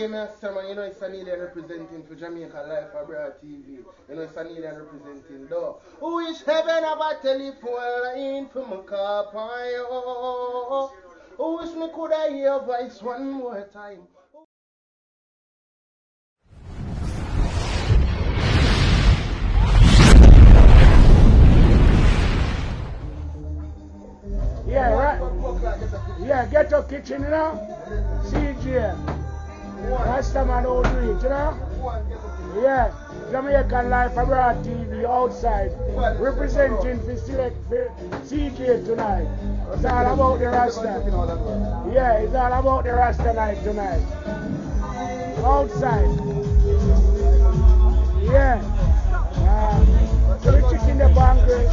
Hey, Master Man, you know it's Anilian representing for Jamaica Life Abroad TV. You know it's Anilian representing though. Who is heaven have a telephone line for my car on you? Who wish me could I hear your voice one more time? Yeah, right. Yeah, Ghetto Kitchen, you know? CJ. Rasta man all do it, you know? Yeah. Jamaican Life Abroad TV outside. Representing for select for CJ tonight. It's all about the Rasta. Yeah, it's all about the Rasta night tonight. Outside. Yeah. So the chicken the banquet.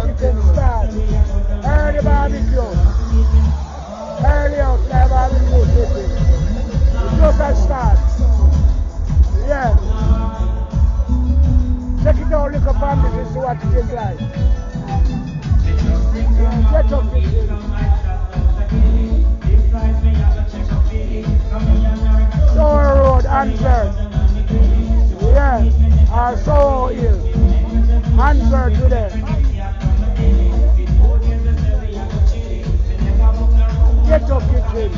Chicken start. Early barbecue. Early outside barbecue chicken. It's just a start. Yeah. Check it out, look up on this and see what it is like. Yeah, get up kitchen. Sour Road, Answer. Yeah, Sour Hill. Answer today. Get up kitchen.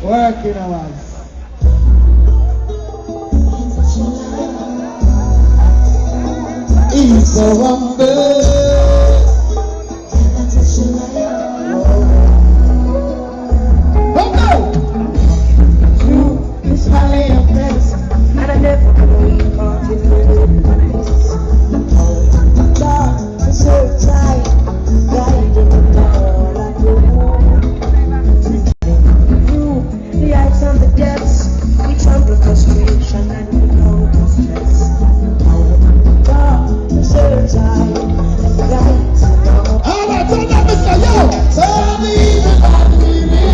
Working hours. He's so humble. And I never believe in God, so tight, guiding all I do. The heights and the depths, we trample frustration and we conquer stress. God, so tight, guiding all. All right, turn that Mr. Yo. Tell me about me now.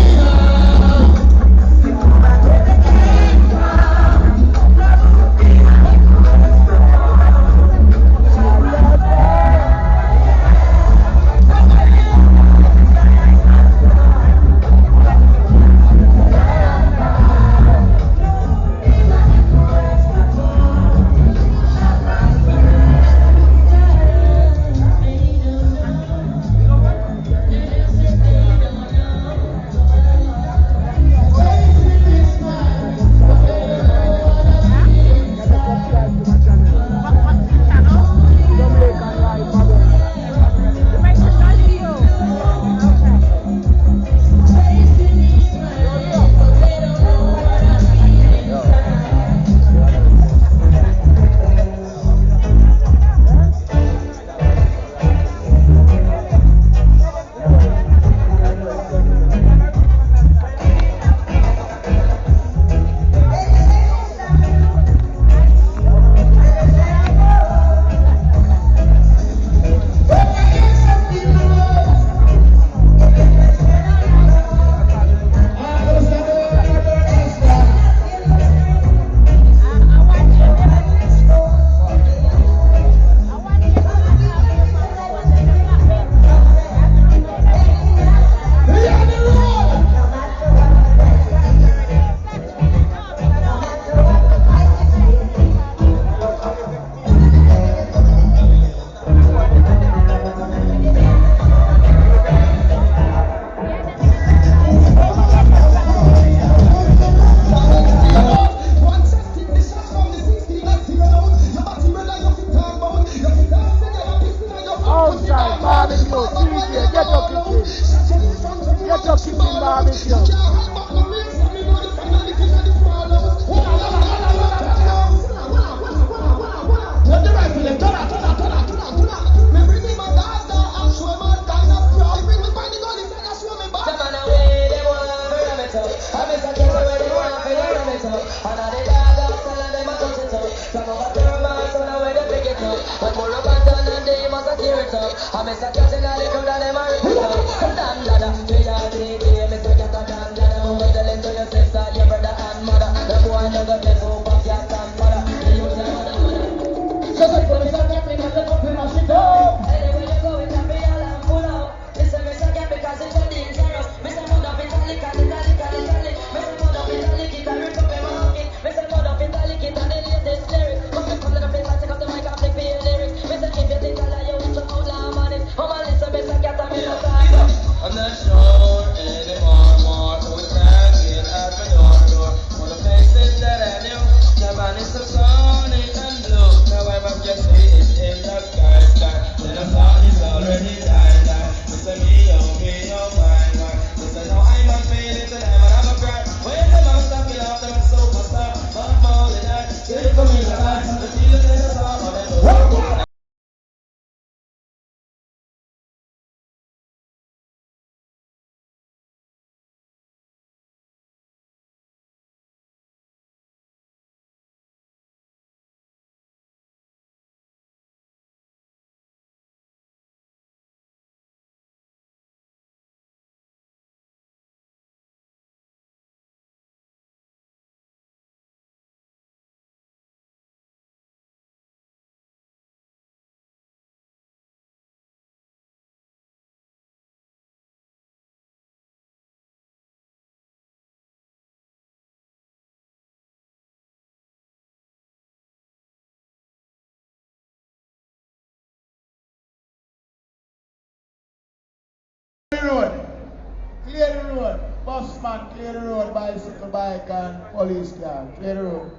Clear the road. Busman, clear the road, bicycle, bike, and police car. Clear the road.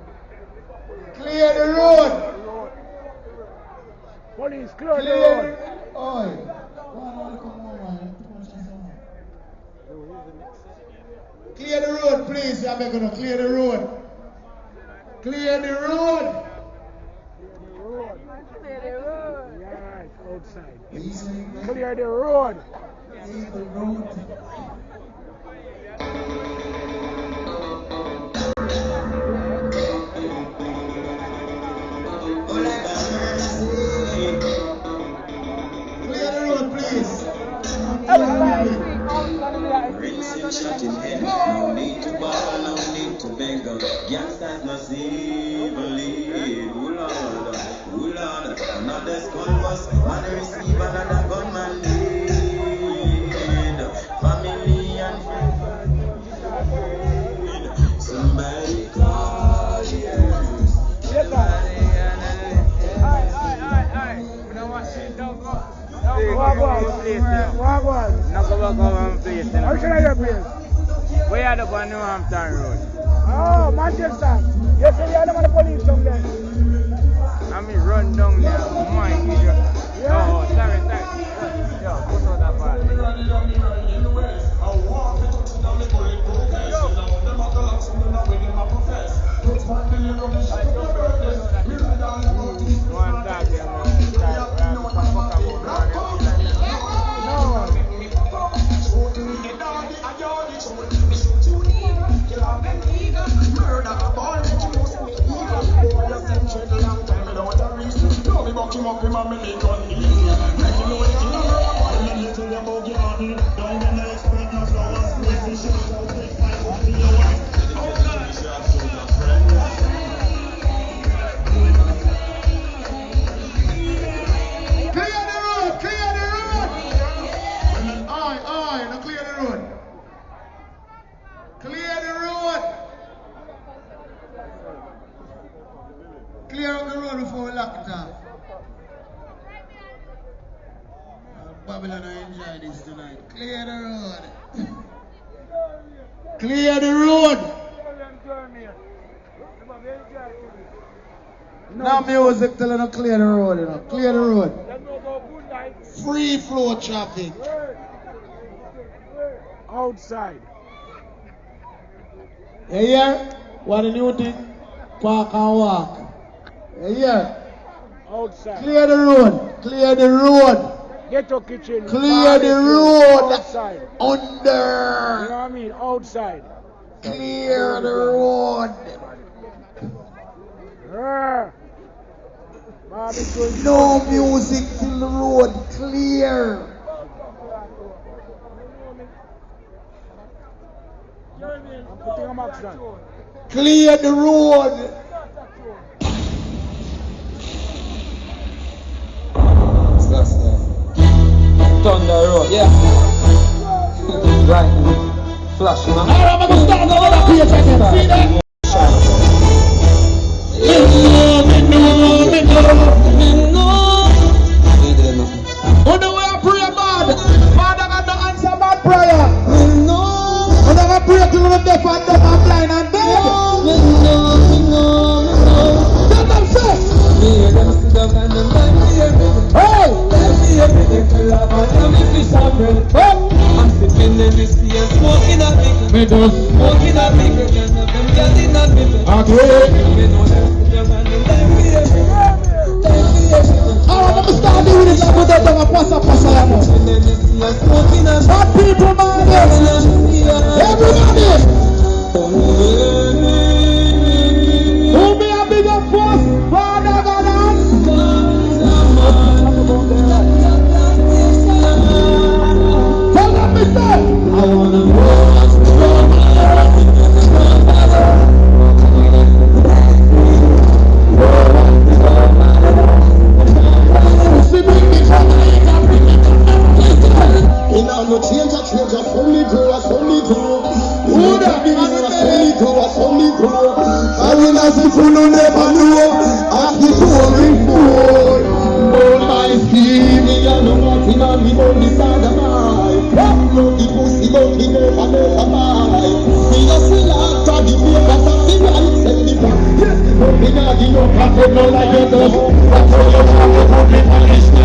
Clear the road. Police, clear the road. Oi. Clear the road, please. I'm going to clear the road. Clear the road. Clear the road. Yeah, outside. Clear the road. Clear the road. Clear the road, please. Shut in head, no need to borrow, no need to beg. Gangsters must even lead. Ooh Lord, another skull bus, man receive another gunman lead. Family and friends, somebody call yes. How should I get place? Where are the one New Hampton Road? Oh, Manchester. You say you are the police down there. I mean, run down there. Mind you. Yeah. Oh, sorry. Yo, put on that part. One tag, yeah, man. Clear up the road before we lock it off. Babylon, I enjoy this tonight. Clear the road. Clear the road. No music till you clear the road, you know. Clear the road. Free flow traffic. Outside. You hear? What the new thing? Park and walk. You hear? Outside. Clear the road. Clear the road. Get your kitchen. Clear the road. Outside. You know Under. what I mean? Outside. Clear the road. No music till the road clear. I'm putting a max down. Clear the road. Thunder Road, yeah. Lightning, flash, man. Alright, I'm gonna start another page again. See that? Who know where I pray bad? Father got to answer bad prayer. Who never pray till the deaf and dumb and blind and dead? Tell them say. Hey! I'm sipping in whiskey and smoking a big. Smoking a big. Okay. Alright, I'm start doing it like that. I'm passa. Bad people, man. Everybody. Who me a bigger force? Father God. Tell them, mister. I wanna roll. No change, I change, I only grow. Who that? not give no profit, no like you do. That's how you want to put me on this thing.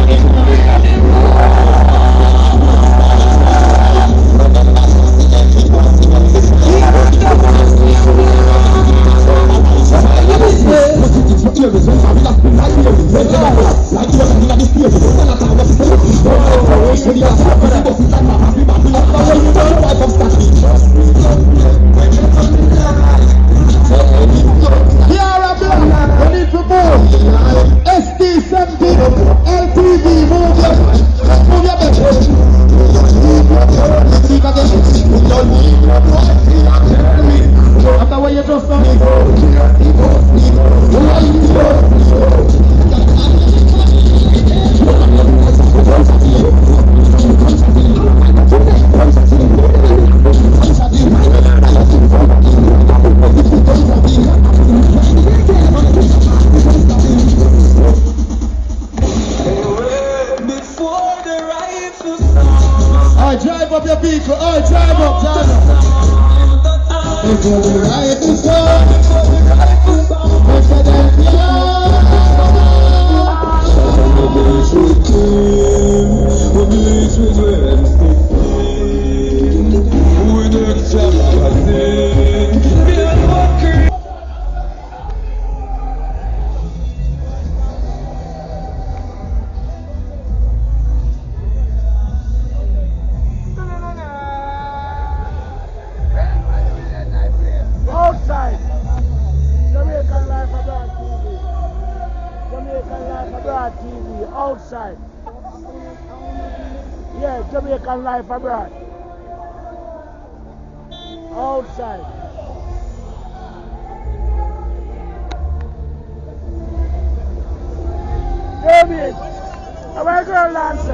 Drive up your vehicle, drive up. Before the riot is done, better than outside. Jamaican Life Abroad TV. Jamaican Life Abroad TV. Outside. Yeah, Jamaican Life Abroad. Outside. David, how are you going, Lance?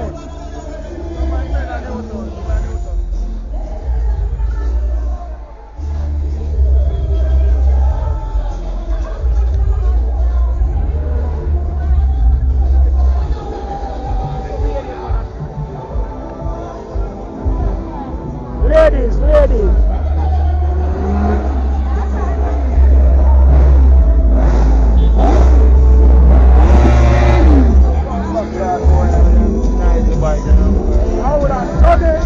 Ladies. Hold on, okay.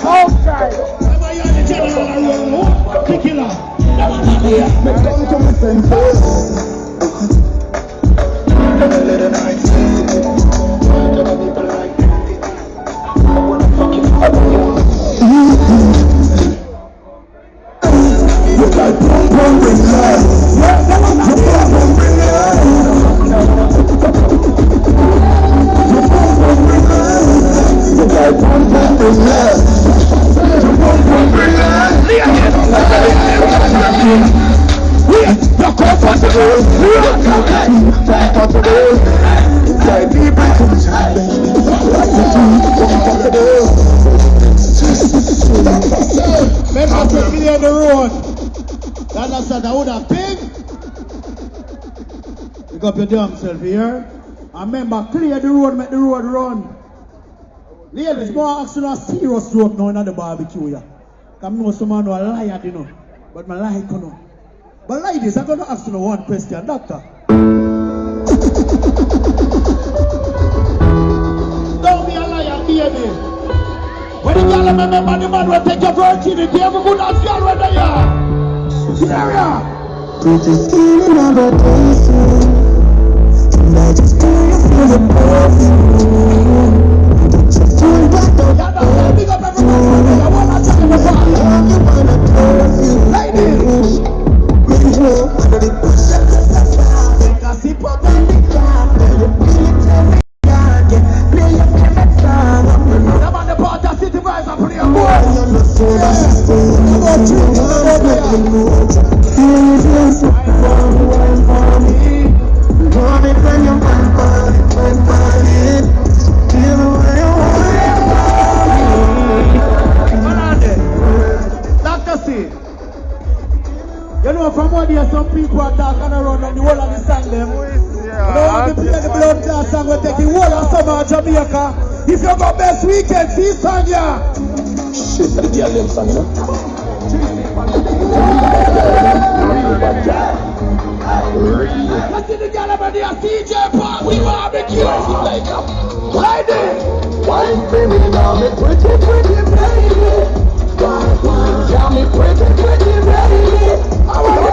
Outside. Clear the road. That understand? I would have pig. Pick up your damn self here. And remember, clear the road, make the road run. Ladies, more action a serious joke now in the barbecue. Yeah. Come know some man who a liar, you know. But my lie, you know. But ladies, I'm going to ask you one question, doctor. Don't be a liar, baby. When the girl remember the man will take your virginity, every good ass girl when they are. Syria. Pretty skin another day soon. Tonight just do you feel the perfume. Just do what the big up everyone. I wanna talk about you wanna perfume. Ladies. Under the bush, take a sip of the play your favorite song. I'm on the part of City Vibes and play a boy. Dr. C, you know from what there some people are talking around and the whole of the song them. You don't want to play the blood clot song will take the whole of summer Jamaica. If you go best weekend, see song ya. Shit, the girl them song, you know? I see the girl over there, CJ Party Barbecue. Lady, Wine for me now, me pretty, pretty baby. Yeah, me pretty, pretty baby. I want to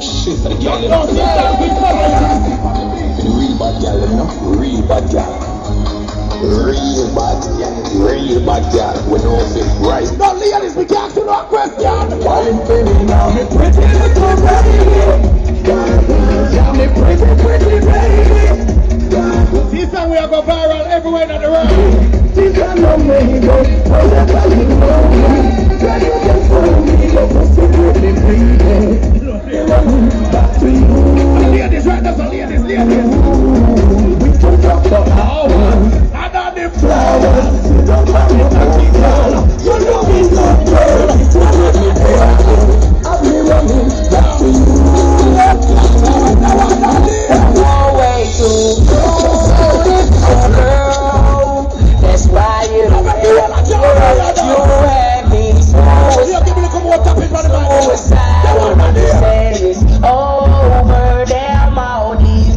shit, the girl them song. Real bad girl, you know? Real bad girl. Real bad girl, we know fit right. no ladies, we can't ask you no question. Wine for me now, me pretty little baby. Yeah, me pretty, pretty baby. This time we are go viral everywhere in the world. This I know me, go wherever you know me. Girl, you can follow me, go for secretly bleeding. Back to you. Ladies, right, that's all ladies. We can talk for hours. I got the Flowers, you don't mind me touching girl. You know me so girl. I'll be running back to you. No way to go, girl. That's why you have me suicide. Say it's over, damn all these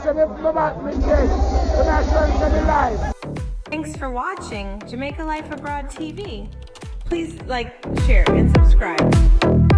say me back me dead. So now show me live. Thanks for watching Jamaica Life Abroad TV. Please like, share, and subscribe.